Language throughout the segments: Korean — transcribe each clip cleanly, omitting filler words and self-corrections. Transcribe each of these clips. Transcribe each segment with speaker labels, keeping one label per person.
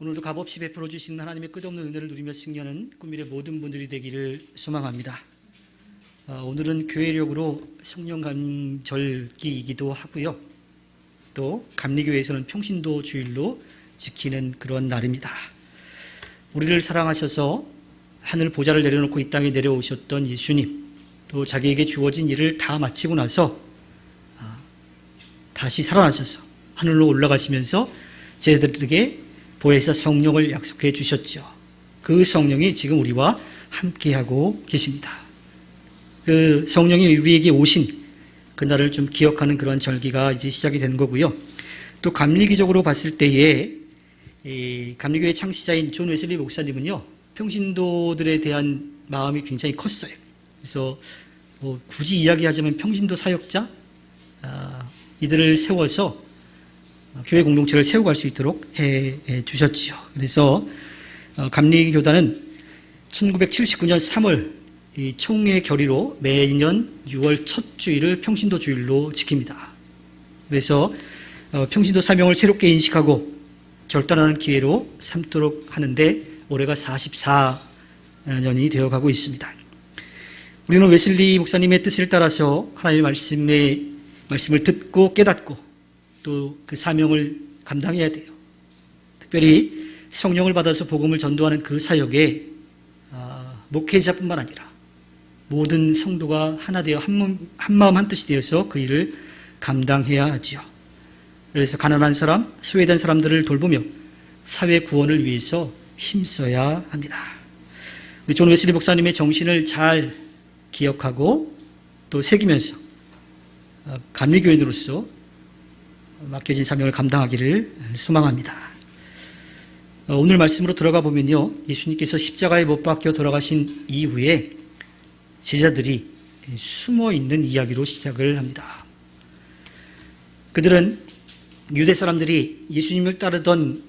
Speaker 1: 오늘도 값없이 베풀어 주시는 하나님의 끝없는 은혜를 누리며 승리하는 꿈일의 모든 분들이 되기를 소망합니다. 오늘은 교회력으로 성령 감절기이기도 하고요. 또 감리교회에서는 평신도 주일로 지키는 그런 날입니다. 우리를 사랑하셔서 하늘 보좌를 내려놓고 이 땅에 내려오셨던 예수님, 또 자기에게 주어진 일을 다 마치고 나서 다시 살아나셔서 하늘로 올라가시면서 제자들에게 보혜사 성령을 약속해 주셨죠. 그 성령이 지금 우리와 함께하고 계십니다. 그 성령이 우리에게 오신 그날을 좀 기억하는 그런 절기가 이제 시작이 된 거고요. 또 감리기적으로 봤을 때에 감리교회 창시자인 존 웨슬리 목사님은요, 평신도들에 대한 마음이 굉장히 컸어요. 그래서 굳이 이야기하자면 평신도 사역자 이들을 세워서 교회 공동체를 세워갈 수 있도록 해 주셨지요. 그래서 감리교단은 1979년 3월 이 총회 결의로 매년 6월 첫 주일을 평신도 주일로 지킵니다. 그래서 평신도 사명을 새롭게 인식하고 결단하는 기회로 삼도록 하는데 올해가 44년이 되어가고 있습니다. 우리는 웨슬리 목사님의 뜻을 따라서 하나님의 말씀을 듣고 깨닫고 또 그 사명을 감당해야 돼요. 특별히 성령을 받아서 복음을 전도하는 그 사역에 목회자뿐만 아니라 모든 성도가 하나 되어 한 마음 한 뜻이 되어서 그 일을 감당해야 하지요. 그래서 가난한 사람, 소외된 사람들을 돌보며 사회 구원을 위해서 힘써야 합니다. 우리 존 웨슬리 목사님의 정신을 잘 기억하고 또 새기면서 감리교인으로서 맡겨진 사명을 감당하기를 소망합니다. 오늘 말씀으로 들어가 보면요, 예수님께서 십자가에 못 박혀 돌아가신 이후에 제자들이 숨어 있는 이야기로 시작을 합니다. 그들은 유대 사람들이 예수님을 따르던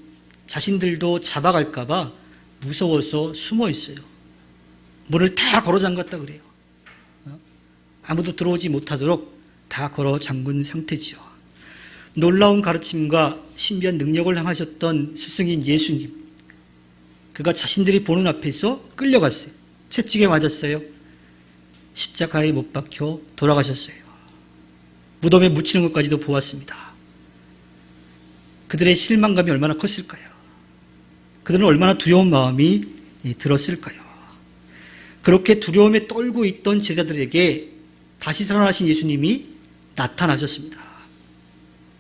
Speaker 1: 자신들도 잡아갈까봐 무서워서 숨어 있어요. 문을 다 걸어 잠갔다 그래요. 아무도 들어오지 못하도록 다 걸어 잠근 상태지요. 놀라운 가르침과 신비한 능력을 행하셨던 스승인 예수님, 그가 자신들이 보는 앞에서 끌려갔어요. 채찍에 맞았어요. 십자가에 못 박혀 돌아가셨어요. 무덤에 묻히는 것까지도 보았습니다. 그들의 실망감이 얼마나 컸을까요? 그들은 얼마나 두려운 마음이 들었을까요? 그렇게 두려움에 떨고 있던 제자들에게 다시 살아나신 예수님이 나타나셨습니다.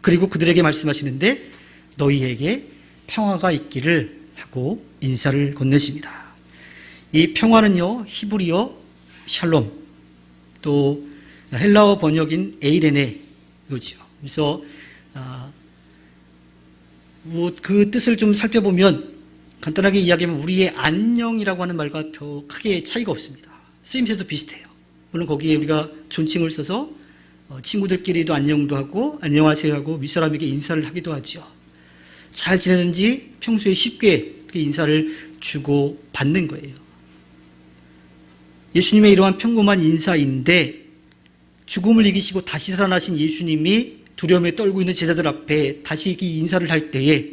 Speaker 1: 그리고 그들에게 말씀하시는데 너희에게 평화가 있기를 하고 인사를 건네십니다. 이 평화는요, 히브리어 샬롬, 또 헬라어 번역인 에이레네 이거죠. 그래서 그 뜻을 좀 살펴보면 간단하게 이야기하면 우리의 안녕이라고 하는 말과 크게 차이가 없습니다. 쓰임새도 비슷해요. 물론 거기에 우리가 존칭을 써서 친구들끼리도 안녕도 하고 안녕하세요 하고 윗사람에게 인사를 하기도 하죠. 잘 지내는지 평소에 쉽게 인사를 주고 받는 거예요. 예수님의 이러한 평범한 인사인데 죽음을 이기시고 다시 살아나신 예수님이 두려움에 떨고 있는 제자들 앞에 다시 이 인사를 할 때에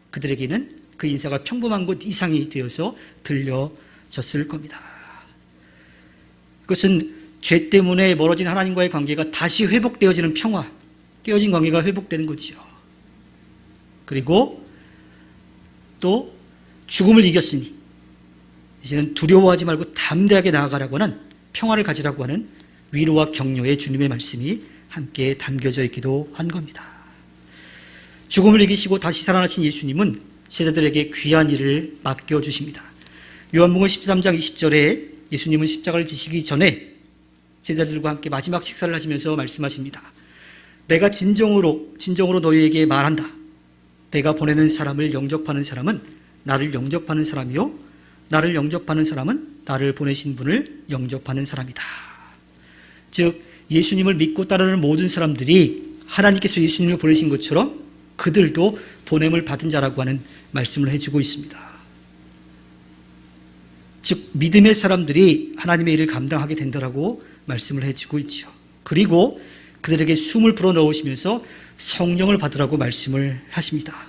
Speaker 1: 그들에게는 그 인사가 평범한 것 이상이 되어서 들려졌을 겁니다. 그것은 죄 때문에 멀어진 하나님과의 관계가 다시 회복되어지는 평화, 깨어진 관계가 회복되는 거지요. 그리고 또 죽음을 이겼으니 이제는 두려워하지 말고 담대하게 나아가라고 하는 평화를 가지라고 하는 위로와 격려의 주님의 말씀이 함께 담겨져 있기도 한 겁니다. 죽음을 이기시고 다시 살아나신 예수님은 제자들에게 귀한 일을 맡겨주십니다. 요한복음 13장 20절에 예수님은 십자가를 지시기 전에 제자들과 함께 마지막 식사를 하시면서 말씀하십니다. 내가 진정으로 너희에게 말한다. 내가 보내는 사람을 영접하는 사람은 나를 영접하는 사람이요, 나를 영접하는 사람은 나를 보내신 분을 영접하는 사람이다. 즉 예수님을 믿고 따르는 모든 사람들이 하나님께서 예수님을 보내신 것처럼 그들도 보냄을 받은 자라고 하는 말씀을 해주고 있습니다. 즉 믿음의 사람들이 하나님의 일을 감당하게 된다라고 말씀을 해주고 있죠. 그리고 그들에게 숨을 불어넣으시면서 성령을 받으라고 말씀을 하십니다.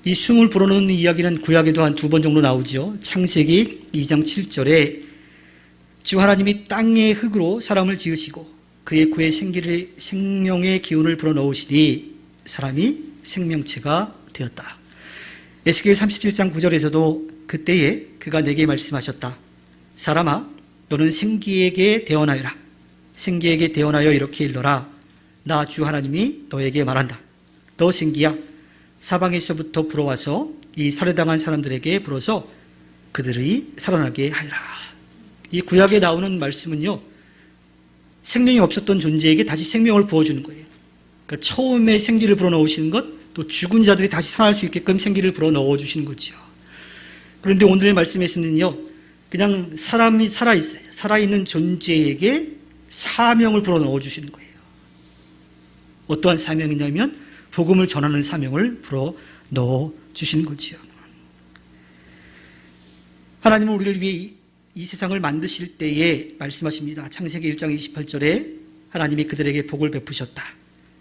Speaker 1: 이 숨을 불어넣는 이야기는 구약에도 한 2번 정도 나오죠. 창세기 2장 7절에 주 하나님이 땅의 흙으로 사람을 지으시고 그의 코에 생명의 기운을 불어넣으시니 사람이 생명체가 되었다. 에스겔 37장 9절에서도 그때에 그가 내게 말씀하셨다. 사람아, 너는 생기에게 대언하여라. 생기에게 대언하여 이렇게 일러라. 나 주 하나님이 너에게 말한다. 너 생기야, 사방에서부터 불어와서 이 살해당한 사람들에게 불어서 그들이 살아나게 하여라. 이 구약에 나오는 말씀은요, 생명이 없었던 존재에게 다시 생명을 부어주는 거예요. 그러니까 처음에 생기를 불어넣으시는 것, 또 죽은 자들이 다시 살아날 수 있게끔 생기를 불어넣어 주시는 거죠. 그런데 오늘의 말씀에서는요, 그냥 사람이 살아있어요. 살아있는 존재에게 사명을 불어넣어 주시는 거예요. 어떠한 사명이냐면 복음을 전하는 사명을 불어넣어 주시는 거지요. 하나님은 우리를 위해 이 세상을 만드실 때에 말씀하십니다. 창세기 1장 28절에 하나님이 그들에게 복을 베푸셨다.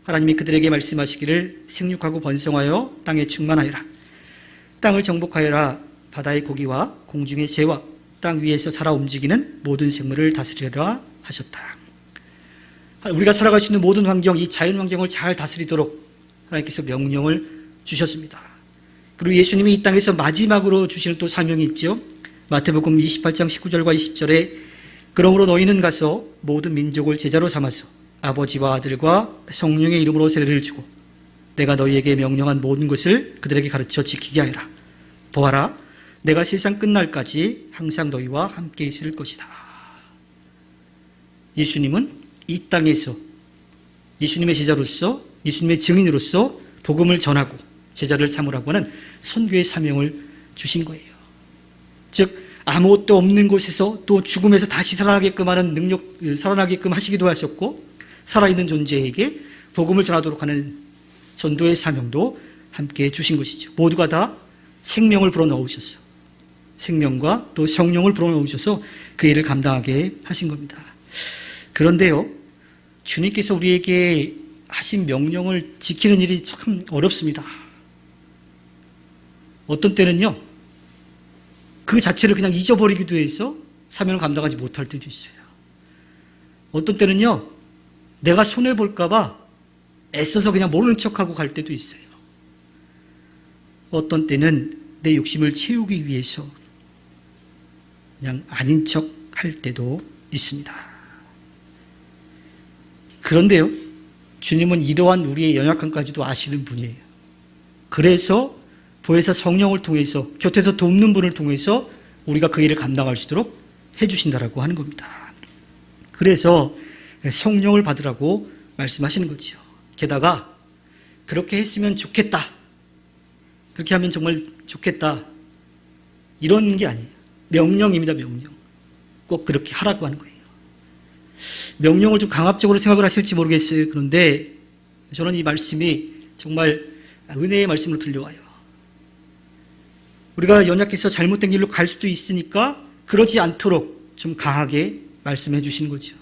Speaker 1: 하나님이 그들에게 말씀하시기를 생육하고 번성하여 땅에 충만하여라. 땅을 정복하여라. 바다의 고기와 공중의 새와 땅 위에서 살아 움직이는 모든 생물을 다스리라 하셨다. 우리가 살아갈 수 있는 모든 환경, 이 자연 환경을 잘 다스리도록 하나님께서 명령을 주셨습니다. 그리고 예수님이 이 땅에서 마지막으로 주시는 또 사명이 있죠. 마태복음 28장 19절과 20절에 그러므로 너희는 가서 모든 민족을 제자로 삼아서 아버지와 아들과 성령의 이름으로 세례를 주고 내가 너희에게 명령한 모든 것을 그들에게 가르쳐 지키게 하여라. 보아라, 내가 세상 끝날까지 항상 너희와 함께 있을 것이다. 예수님은 이 땅에서 예수님의 제자로서, 예수님의 증인으로서 복음을 전하고 제자를 삼으라고 하는 선교의 사명을 주신 거예요. 즉 아무것도 없는 곳에서 또 죽음에서 다시 살아나게끔 하는 능력, 살아나게끔 하시기도 하셨고 살아있는 존재에게 복음을 전하도록 하는 전도의 사명도 함께 주신 것이죠. 모두가 다 생명을 불어넣으셨어요. 생명과 또 성령을 불어넣으셔서 그 일을 감당하게 하신 겁니다. 그런데요, 주님께서 우리에게 하신 명령을 지키는 일이 참 어렵습니다. 어떤 때는요, 그 자체를 그냥 잊어버리기도 해서 사명을 감당하지 못할 때도 있어요. 어떤 때는요, 내가 손해볼까봐 애써서 그냥 모르는 척하고 갈 때도 있어요. 어떤 때는 내 욕심을 채우기 위해서 그냥 아닌 척 할 때도 있습니다. 그런데요, 주님은 이러한 우리의 연약함까지도 아시는 분이에요. 그래서 보혜사 성령을 통해서 곁에서 돕는 분을 통해서 우리가 그 일을 감당할 수 있도록 해주신다라고 하는 겁니다. 그래서 성령을 받으라고 말씀하시는 거죠. 게다가 그렇게 했으면 좋겠다, 그렇게 하면 정말 좋겠다, 이런 게 아니에요. 명령입니다. 명령. 꼭 그렇게 하라고 하는 거예요. 명령을 좀 강압적으로 생각을 하실지 모르겠어요. 그런데 저는 이 말씀이 정말 은혜의 말씀으로 들려와요. 우리가 연약해서 잘못된 길로 갈 수도 있으니까 그러지 않도록 좀 강하게 말씀해 주시는 거죠.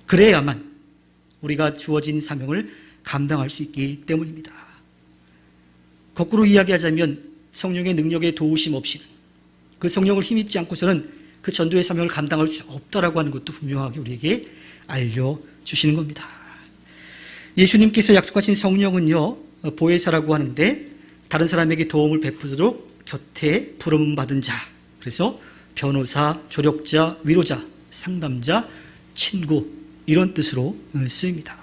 Speaker 1: 그래야만 우리가 주어진 사명을 감당할 수 있기 때문입니다. 거꾸로 이야기하자면 성령의 능력에 도우심 없이는, 그 성령을 힘입지 않고서는 그 전도의 사명을 감당할 수 없다라고 하는 것도 분명하게 우리에게 알려주시는 겁니다. 예수님께서 약속하신 성령은요, 보혜사라고 하는데 다른 사람에게 도움을 베푸도록 곁에 부름받은 자, 그래서 변호사, 조력자, 위로자, 상담자, 친구, 이런 뜻으로 쓰입니다.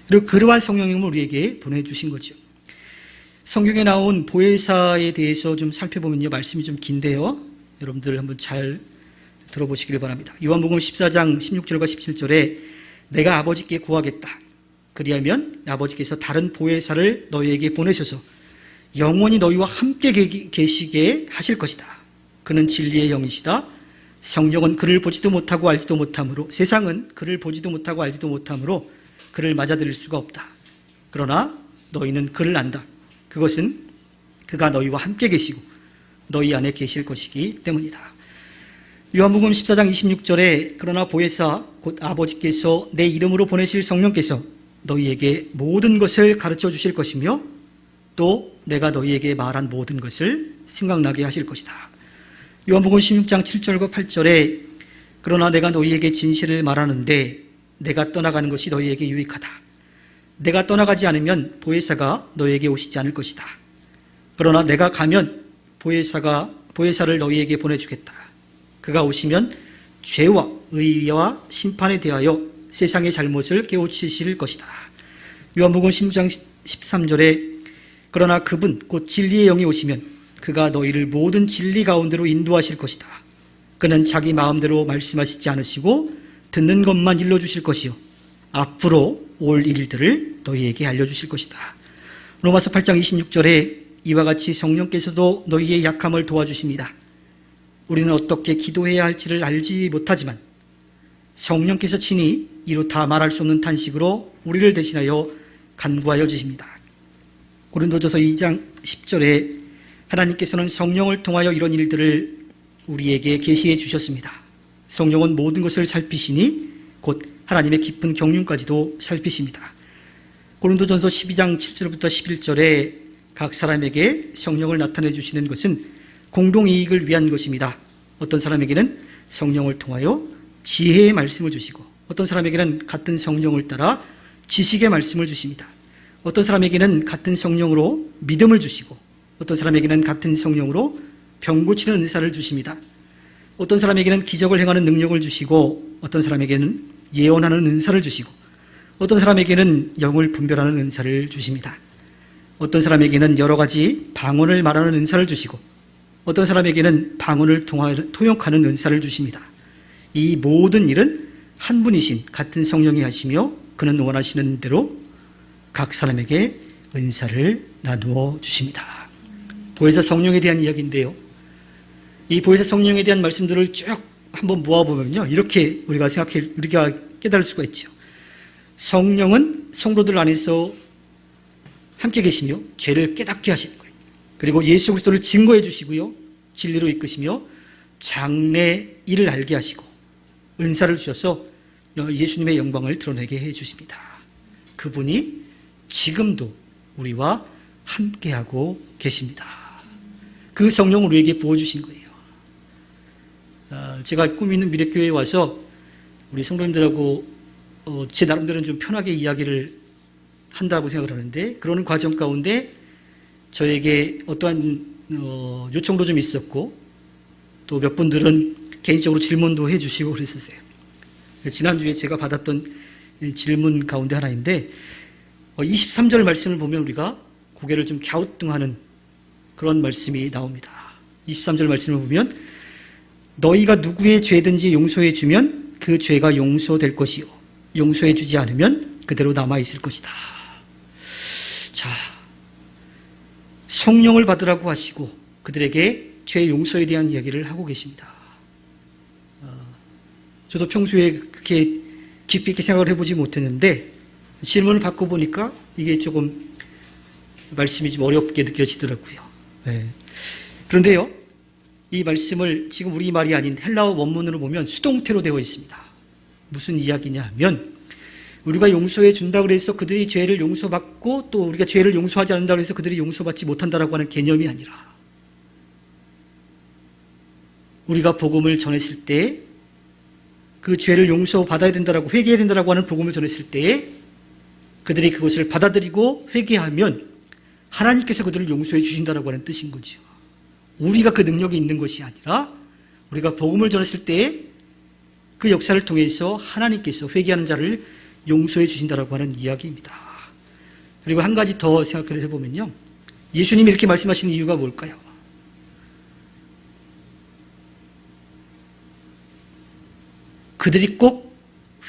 Speaker 1: 그리고 그러한 성령님을 우리에게 보내주신 거죠. 성경에 나온 보혜사에 대해서 좀 살펴보면요, 말씀이 좀 긴데요, 여러분들 한번 잘 들어보시기를 바랍니다. 요한복음 14장 16절과 17절에 내가 아버지께 구하겠다. 그리하면 아버지께서 다른 보혜사를 너희에게 보내셔서 영원히 너희와 함께 계시게 하실 것이다. 그는 진리의 영이시다. 성령은 그를 보지도 못하고 알지도 못하므로, 세상은 그를 보지도 못하고 알지도 못하므로 그를 맞아들일 수가 없다. 그러나 너희는 그를 안다. 그것은 그가 너희와 함께 계시고 너희 안에 계실 것이기 때문이다. 요한복음 14장 26절에 그러나 보혜사 곧 아버지께서 내 이름으로 보내실 성령께서 너희에게 모든 것을 가르쳐 주실 것이며 또 내가 너희에게 말한 모든 것을 생각나게 하실 것이다. 요한복음 16장 7절과 8절에 그러나 내가 너희에게 진실을 말하는데 내가 떠나가는 것이 너희에게 유익하다. 내가 떠나가지 않으면 보혜사가 너희에게 오시지 않을 것이다. 그러나 내가 가면 보혜사를 너희에게 보내주겠다. 그가 오시면 죄와 의와 심판에 대하여 세상의 잘못을 깨우치실 것이다. 요한복음 16장 13절에 그러나 그분 곧 진리의 영이 오시면 그가 너희를 모든 진리 가운데로 인도하실 것이다. 그는 자기 마음대로 말씀하시지 않으시고 듣는 것만 일러주실 것이요 앞으로 올 일들을 너희에게 알려주실 것이다. 로마서 8장 26절에 이와 같이 성령께서도 너희의 약함을 도와주십니다. 우리는 어떻게 기도해야 할지를 알지 못하지만 성령께서 친히 이루 다 말할 수 없는 탄식으로 우리를 대신하여 간구하여 주십니다. 고린도전서 2장 10절에 하나님께서는 성령을 통하여 이런 일들을 우리에게 계시해 주셨습니다. 성령은 모든 것을 살피시니 곧 하나님의 깊은 경륜까지도 살피십니다. 고린도전서 12장 7절부터 11절에 각 사람에게 성령을 나타내 주시는 것은 공동이익을 위한 것입니다. 어떤 사람에게는 성령을 통하여 지혜의 말씀을 주시고 어떤 사람에게는 같은 성령을 따라 지식의 말씀을 주십니다. 어떤 사람에게는 같은 성령으로 믿음을 주시고 어떤 사람에게는 같은 성령으로 병 고치는 은사를 주십니다. 어떤 사람에게는 기적을 행하는 능력을 주시고 어떤 사람에게는 예언하는 은사를 주시고 어떤 사람에게는 영을 분별하는 은사를 주십니다. 어떤 사람에게는 여러 가지 방언을 말하는 은사를 주시고 어떤 사람에게는 방언을 통역하는 은사를 주십니다. 이 모든 일은 한 분이신 같은 성령이 하시며 그는 원하시는 대로 각 사람에게 은사를 나누어 주십니다. 보혜사 성령에 대한 이야기인데요. 이 보혜사 성령에 대한 말씀들을 쭉 한번 모아보면요. 이렇게 우리가 깨달을 수가 있죠. 성령은 성도들 안에서 함께 계시며 죄를 깨닫게 하시는 거예요. 그리고 예수 그리스도를 증거해 주시고요. 진리로 이끄시며 장래 일을 알게 하시고 은사를 주셔서 예수님의 영광을 드러내게 해 주십니다. 그분이 지금도 우리와 함께하고 계십니다. 그 성령을 우리에게 부어주신 거예요. 제가 꿈이 있는 미래교회에 와서 우리 성도님들하고 제 나름대로는 좀 편하게 이야기를 한다고 생각을 하는데 그러는 과정 가운데 저에게 어떠한 요청도 좀 있었고 또 몇 분들은 개인적으로 질문도 해주시고 그랬었어요. 지난주에 제가 받았던 질문 가운데 하나인데 23절 말씀을 보면 우리가 고개를 좀 갸우뚱하는 그런 말씀이 나옵니다. 23절 말씀을 보면 너희가 누구의 죄든지 용서해 주면 그 죄가 용서될 것이요 용서해 주지 않으면 그대로 남아있을 것이다. 자, 성령을 받으라고 하시고 그들에게 죄 용서에 대한 이야기를 하고 계십니다. 저도 평소에 그렇게 깊이 있게 생각을 해보지 못했는데 질문을 받고 보니까 이게 조금 말씀이 좀 어렵게 느껴지더라고요. 네. 그런데요, 이 말씀을 지금 우리 말이 아닌 헬라어 원문으로 보면 수동태로 되어 있습니다. 무슨 이야기냐 하면 우리가 용서해 준다고 해서 그들이 죄를 용서받고 또 우리가 죄를 용서하지 않는다고 해서 그들이 용서받지 못한다라고 하는 개념이 아니라 우리가 복음을 전했을 때 그 죄를 용서받아야 된다라고 회개해야 된다라고 하는 복음을 전했을 때에 그들이 그것을 받아들이고 회개하면 하나님께서 그들을 용서해 주신다라고 하는 뜻인 거죠. 우리가 그 능력이 있는 것이 아니라 우리가 복음을 전했을 때에 그 역사를 통해서 하나님께서 회개하는 자를 용서해 주신다라고 하는 이야기입니다. 그리고 한 가지 더 생각을 해보면요. 예수님이 이렇게 말씀하신 이유가 뭘까요? 그들이 꼭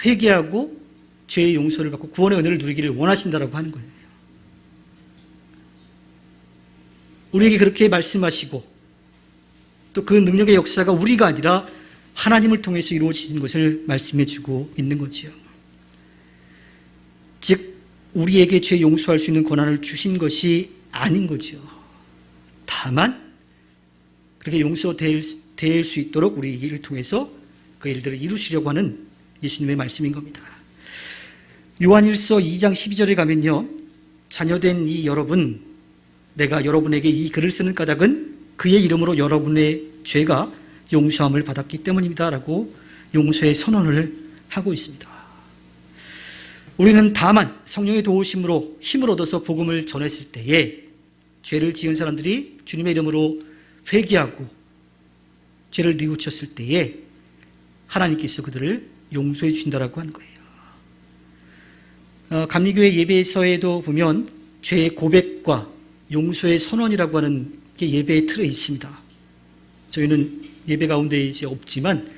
Speaker 1: 회개하고 죄의 용서를 받고 구원의 은혜를 누리기를 원하신다라고 하는 거예요. 우리에게 그렇게 말씀하시고 또 그 능력의 역사가 우리가 아니라 하나님을 통해서 이루어지는 것을 말씀해 주고 있는 거지요. 즉 우리에게 죄 용서할 수 있는 권한을 주신 것이 아닌 거죠. 다만 그렇게 용서될 수 있도록 우리 일을 통해서 그 일들을 이루시려고 하는 예수님의 말씀인 겁니다. 요한일서 2장 12절에 가면요. 자녀된 이 여러분 내가 여러분에게 이 글을 쓰는 까닭은 그의 이름으로 여러분의 죄가 용서함을 받았기 때문입니다. 라고 용서의 선언을 하고 있습니다. 우리는 다만 성령의 도우심으로 힘을 얻어서 복음을 전했을 때에 죄를 지은 사람들이 주님의 이름으로 회개하고 죄를 뉘우쳤을 때에 하나님께서 그들을 용서해 주신다라고 하는 거예요. 감리교회 예배서에도 보면 죄의 고백과 용서의 선언이라고 하는 게 예배의 틀에 있습니다. 저희는 예배 가운데 이제 없지만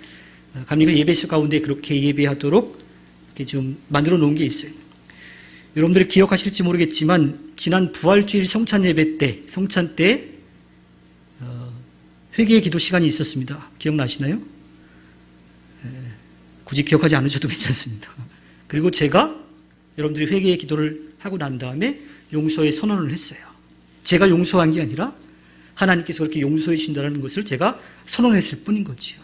Speaker 1: 감리교회 예배서 가운데 그렇게 예배하도록 이렇게 좀 만들어 놓은 게 있어요. 여러분들이 기억하실지 모르겠지만 지난 부활주일 성찬 예배 때, 성찬 때 회개의 기도 시간이 있었습니다. 기억나시나요? 굳이 기억하지 않으셔도 괜찮습니다. 그리고 제가 여러분들이 회개의 기도를 하고 난 다음에 용서의 선언을 했어요. 제가 용서한 게 아니라 하나님께서 그렇게 용서해 주신다는 것을 제가 선언했을 뿐인 거지요.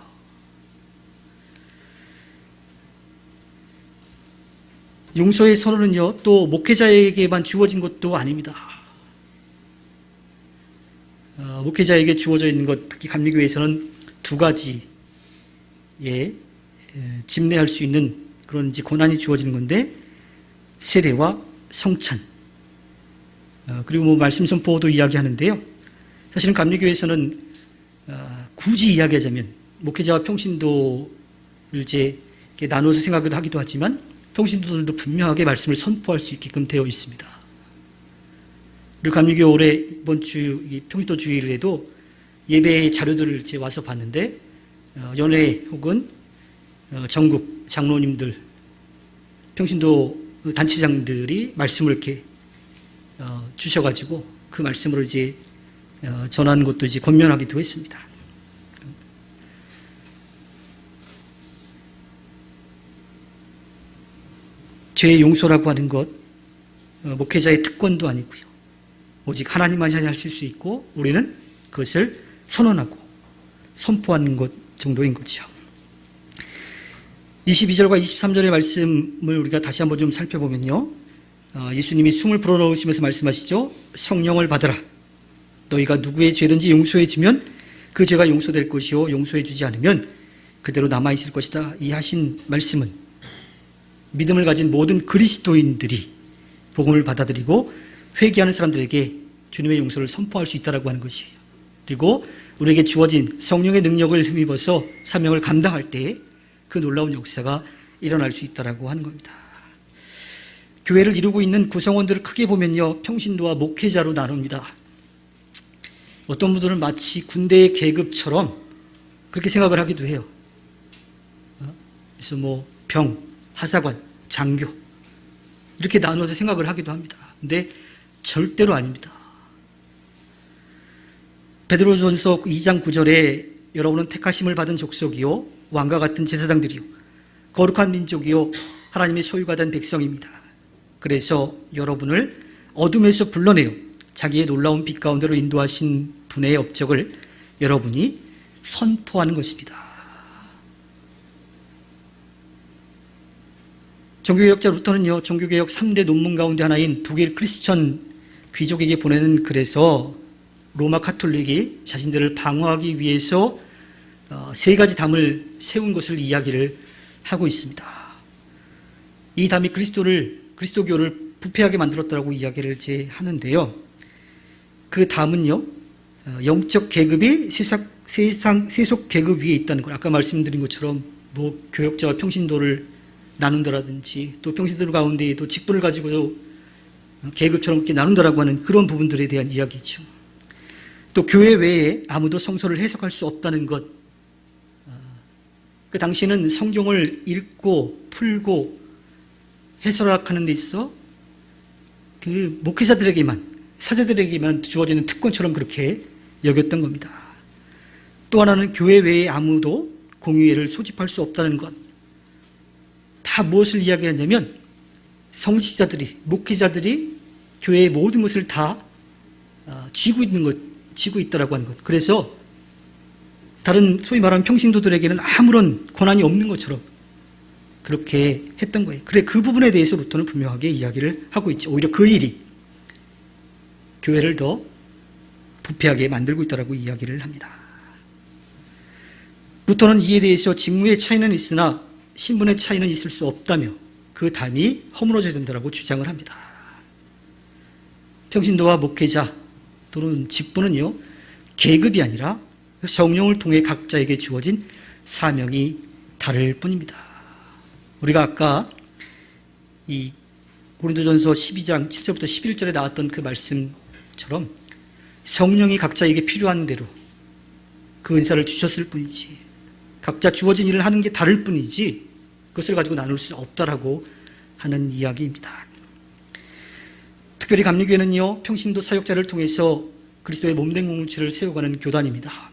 Speaker 1: 용서의 선언은요, 또 목회자에게만 주어진 것도 아닙니다. 목회자에게 주어져 있는 것, 특히 감리교회에서는 두 가지의 집례할 수 있는 그런 이제 권한이 주어지는 건데, 세례와 성찬, 그리고 뭐 말씀 선포도 이야기하는데요. 사실은 감리교회에서는 굳이 이야기하자면 목회자와 평신도를 이제 나눠서 생각을 하기도 하지만 평신도들도 분명하게 말씀을 선포할 수 있게끔 되어 있습니다. 그리고 감리교 올해 이번 주 평신도 주일에도 예배 자료들을 이제 와서 봤는데 연회 혹은 전국 장로님들, 평신도 단체장들이 말씀을 이렇게 주셔가지고 그 말씀으로 이제 전하는 것도 이제 권면하기도 했습니다. 죄의 용서라고 하는 것, 목회자의 특권도 아니고요. 오직 하나님만이 하실 수 있고 우리는 그것을 선언하고 선포하는 것 정도인 거죠. 22절과 23절의 말씀을 우리가 다시 한번 좀 살펴보면요. 예수님이 숨을 불어넣으시면서 말씀하시죠. 성령을 받으라. 너희가 누구의 죄든지 용서해 주면 그 죄가 용서될 것이요 용서해 주지 않으면 그대로 남아있을 것이다. 이 하신 말씀은 믿음을 가진 모든 그리스도인들이 복음을 받아들이고 회개하는 사람들에게 주님의 용서를 선포할 수 있다고 하는 것이에요. 그리고 우리에게 주어진 성령의 능력을 힘입어서 사명을 감당할 때 그 놀라운 역사가 일어날 수 있다고 하는 겁니다. 교회를 이루고 있는 구성원들을 크게 보면요. 평신도와 목회자로 나눕니다. 어떤 분들은 마치 군대의 계급처럼 그렇게 생각을 하기도 해요. 그래서 뭐 병, 하사관, 장교 이렇게 나누어서 생각을 하기도 합니다. 근데 절대로 아닙니다. 베드로전서 2장 9절에 여러분은 택하심을 받은 족속이요 왕과 같은 제사장들이요 거룩한 민족이요 하나님의 소유가 된 백성입니다. 그래서 여러분을 어둠에서 불러내어 자기의 놀라운 빛 가운데로 인도하신 분의 업적을 여러분이 선포하는 것입니다. 종교개혁자 루터는요, 종교개혁 3대 논문 가운데 하나인 독일 크리스천 귀족에게 보내는 글에서 로마 카톨릭이 자신들을 방어하기 위해서 세 가지 담을 세운 것을 이야기를 하고 있습니다. 이 담이 그리스도교를 부패하게 만들었다고 이야기를 하는데요. 그 담은요, 영적 계급이 세속 계급 위에 있다는 걸 아까 말씀드린 것처럼 뭐 교역자와 평신도를 나눈다라든지 또 평신도들 가운데에도 직분을 가지고 계급처럼 이렇게 나눈다라고 하는 그런 부분들에 대한 이야기죠. 또 교회 외에 아무도 성서를 해석할 수 없다는 것. 그 당시에는 성경을 읽고 풀고 해석하는 데 있어서 그 목회자들에게만, 사제들에게만 주어지는 특권처럼 그렇게 여겼던 겁니다. 또 하나는 교회 외에 아무도 공의회를 소집할 수 없다는 것. 다 무엇을 이야기하냐면 성직자들이, 목회자들이 교회의 모든 것을 다 쥐고 있다라고 하는 것. 그래서 다른 소위 말하는 평신도들에게는 아무런 권한이 없는 것처럼 그렇게 했던 거예요. 그래 그 부분에 대해서 루터는 분명하게 이야기를 하고 있죠. 오히려 그 일이 교회를 더 부패하게 만들고 있다고 이야기를 합니다. 루터는 이에 대해서 직무의 차이는 있으나 신분의 차이는 있을 수 없다며 그 담이 허물어져야 된다고 주장을 합니다. 평신도와 목회자 또는 직분은요, 계급이 아니라 성령을 통해 각자에게 주어진 사명이 다를 뿐입니다. 우리가 아까 이 고린도전서 12장 7절부터 11절에 나왔던 그 말씀처럼 성령이 각자에게 필요한 대로 그 은사를 주셨을 뿐이지, 각자 주어진 일을 하는 게 다를 뿐이지 그것을 가지고 나눌 수 없다라고 하는 이야기입니다. 특별히 감리교회는요, 평신도 사역자를 통해서 그리스도의 몸된 공동체를 세워가는 교단입니다.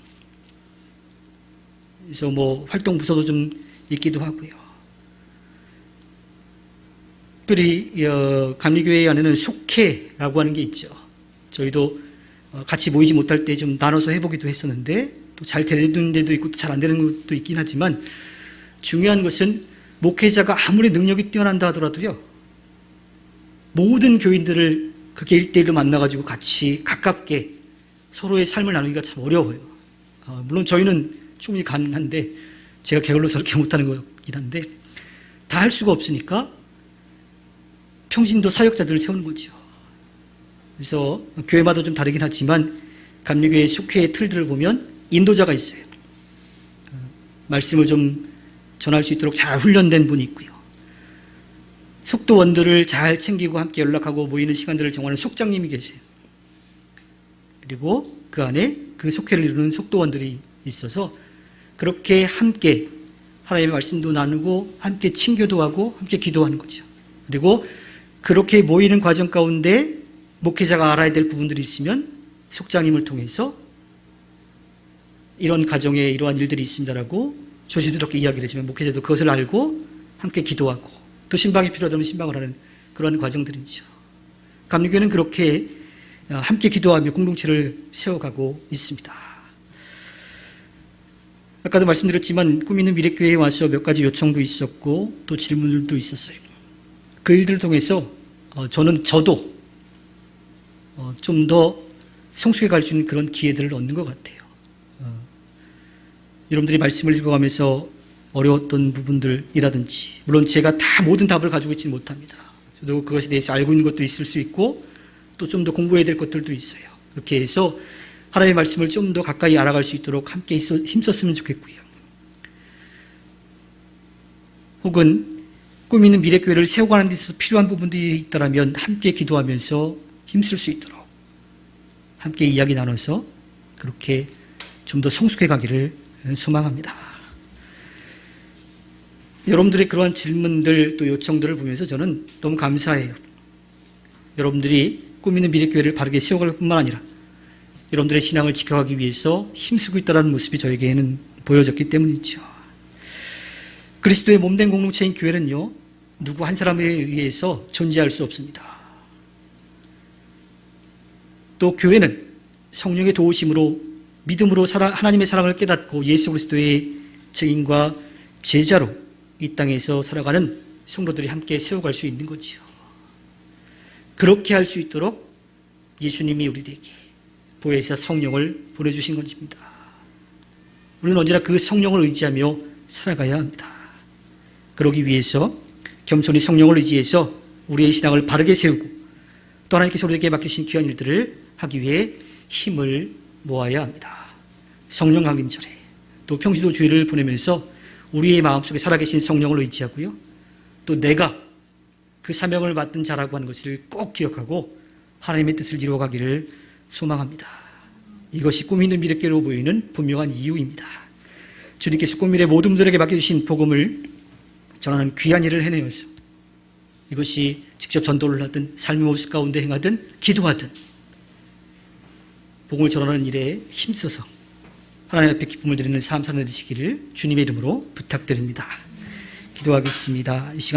Speaker 1: 그래서 활동 부서도 좀 있기도 하고요. 특별히 감리교회 안에는 속회라고 하는 게 있죠. 저희도 같이 모이지 못할 때 좀 나눠서 해보기도 했었는데 또 잘 되는 데도 있고 또 잘 안 되는 것도 있긴 하지만 중요한 것은 목회자가 아무리 능력이 뛰어난다 하더라도요, 모든 교인들을 그렇게 1대1로 만나가지고 같이 가깝게 서로의 삶을 나누기가 참 어려워요. 물론 저희는 충분히 가능한데 제가 게을러서 저렇게 못하는 거긴 한데 다 할 수가 없으니까 평신도 사역자들을 세우는 거죠. 그래서 교회마다 좀 다르긴 하지만 감리교회 속회의 틀들을 보면 인도자가 있어요. 말씀을 좀 전할 수 있도록 잘 훈련된 분이 있고요. 속도원들을 잘 챙기고 함께 연락하고 모이는 시간들을 정하는 속장님이 계세요. 그리고 그 안에 그 속회를 이루는 속도원들이 있어서 그렇게 함께 하나님의 말씀도 나누고 함께 친교도 하고 함께 기도하는 거죠. 그리고 그렇게 모이는 과정 가운데 목회자가 알아야 될 부분들이 있으면 속장님을 통해서 이런 가정에 이러한 일들이 있습니다라고 조심스럽게 이야기를 해주면 목회자도 그것을 알고 함께 기도하고 또 신방이 필요하다면 신방을 하는 그런 과정들이죠. 감리교회는 그렇게 함께 기도하며 공동체를 세워가고 있습니다. 아까도 말씀드렸지만 꿈 있는 미래교회에 와서 몇 가지 요청도 있었고 또 질문들도 있었어요. 그 일들을 통해서 저도 좀 더 성숙해 갈 수 있는 그런 기회들을 얻는 것 같아요. 여러분들이 말씀을 읽어가면서 어려웠던 부분들이라든지, 물론 제가 다 모든 답을 가지고 있지는 못합니다. 저도 그것에 대해서 알고 있는 것도 있을 수 있고 또 좀 더 공부해야 될 것들도 있어요. 그렇게 해서 하나님의 말씀을 좀 더 가까이 알아갈 수 있도록 함께 힘썼으면 좋겠고요. 혹은 꿈 있는 미래교회를 세워가는 데 있어서 필요한 부분들이 있다면 함께 기도하면서 힘쓸 수 있도록 함께 이야기 나눠서 그렇게 좀 더 성숙해 가기를 소망합니다. 여러분들의 그러한 질문들 또 요청들을 보면서 저는 너무 감사해요. 여러분들이 꿈 있는 미래교회를 바르게 세워갈 뿐만 아니라 여러분들의 신앙을 지켜가기 위해서 힘쓰고 있다는 모습이 저에게는 보여졌기 때문이죠. 그리스도의 몸된 공동체인 교회는요, 누구 한 사람에 의해서 존재할 수 없습니다. 또 교회는 성령의 도우심으로 믿음으로 하나님의 사랑을 깨닫고 예수 그리스도의 증인과 제자로 이 땅에서 살아가는 성도들이 함께 세워갈 수 있는 거지요. 그렇게 할 수 있도록 예수님이 우리에게 보혜사 성령을 보내주신 것입니다. 우리는 언제나 그 성령을 의지하며 살아가야 합니다. 그러기 위해서 겸손히 성령을 의지해서 우리의 신앙을 바르게 세우고 또 하나님께서 우리에게 맡기신 귀한 일들을 하기 위해 힘을 모아야 합니다. 성령 강림절에 또 평신도 주일을 보내면서 우리의 마음속에 살아계신 성령을 의지하고요. 또 내가 그 사명을 맡은 자라고 하는 것을 꼭 기억하고 하나님의 뜻을 이루어가기를 소망합니다. 이것이 꿈 있는 미래교회로 보이는 분명한 이유입니다. 주님께서 꿈 미래 모든 분들에게 맡겨주신 복음을 전하는 귀한 일을 해내면서 이것이 직접 전도를 하든 삶의 모습 가운데 행하든 기도하든 복음을 전하는 일에 힘써서 하나님 앞에 기쁨을 드리는 삶 살아내시기를 주님의 이름으로 부탁드립니다. 기도하겠습니다. 이 시간